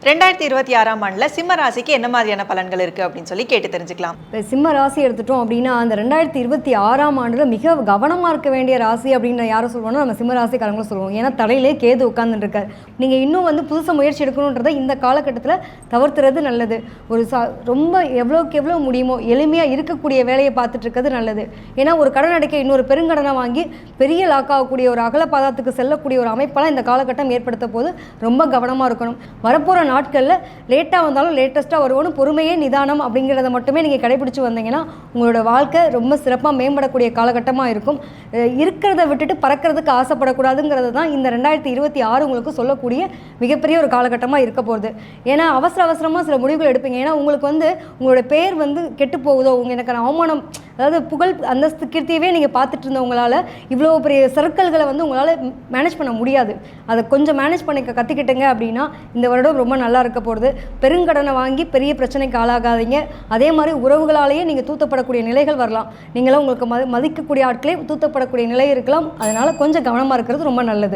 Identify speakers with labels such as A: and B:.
A: 2026ஆம் ஆண்டுல சிம்ம ராசிக்கு என்ன மாதிரியான பலன்கள் இருக்கு அப்படின்னு சொல்லி கேட்டு தெரிஞ்சுக்கலாம்.
B: இப்போ சிம்ம ராசி எடுத்துட்டோம் அப்படின்னா அந்த 2026ஆம் ஆண்டுல மிக கவனமாக இருக்க வேண்டிய ராசி அப்படின்னு யாரை சொல்லுவோம்னா நம்ம சிம்ம ராசிக்காரங்களும் சொல்லுவோம். ஏன்னா தலையிலே கேது உட்காந்துருக்காரு. நீங்கள் இன்னும் புதுசாக முயற்சி எடுக்கணுன்றதை இந்த காலகட்டத்தில் தவிர்த்துறது நல்லது. ரொம்ப எவ்வளோக்கு எவ்வளோ முடியுமோ எளிமையாக இருக்கக்கூடிய வேலையை பார்த்துட்டு இருக்கிறது நல்லது. ஏன்னா ஒரு கடன் அடைக்க இன்னொரு பெருங்கடனை வாங்கி பெரிய லாக் ஆகக்கூடிய ஒரு அகலப்பாதத்துக்கு செல்லக்கூடிய ஒரு அமைப்பெல்லாம் இந்த காலகட்டம் ஏற்படுத்த போது ரொம்ப கவனமாக இருக்கணும். வரப்போகிற நாட்களில் லேட்டாக வந்தாலும் லேட்டஸ்ட்டாக வருவோன்னு பொறுமையே நிதானம் அப்படிங்கிறத மட்டுமே நீங்கள் கடைபிடிச்சு வந்தீங்கன்னா உங்களோட வாழ்க்கை ரொம்ப சிறப்பாக மேம்படக்கூடிய காலகட்டமாக இருக்கும். இருக்கிறத விட்டுட்டு பறக்கிறதுக்கு ஆசைப்படக்கூடாதுங்கிறது தான் இந்த 2026 உங்களுக்கு சொல்லக்கூடிய மிகப்பெரிய ஒரு காலகட்டமாக இருக்க போகுது. ஏன்னா அவசரமாக சில முடிவுகள் எடுப்பீங்க. ஏன்னா உங்களுக்கு உங்களோட பேர் கெட்டு போகுதோ, எனக்கு அவமானம், அதாவது புகழ் அந்தஸ்து கீர்த்தியவே நீங்கள் பார்த்துட்டு இருந்தவங்களால் இவ்வளோ பெரிய சர்க்கிள்களை உங்களால் மேனேஜ் பண்ண முடியாது. அதை கொஞ்சம் மேனேஜ் பண்ணிக்க கற்றுக்கிட்டுங்க அப்படின்னா இந்த வருடம் ரொம்ப நல்லா இருக்க போகிறது. பெருங்கடனை வாங்கி பெரிய பிரச்சனைக்கு ஆளாகாதீங்க. அதே மாதிரி உறவுகளாலேயே நீங்கள் தூத்தப்படக்கூடிய நிலைகள் வரலாம். நீங்களும் உங்களுக்கு மதிக்கக்கூடிய ஆட்களே தூத்தப்படக்கூடிய நிலை இருக்கலாம். அதனால் கொஞ்சம் கவனமாக இருக்கிறது ரொம்ப நல்லது.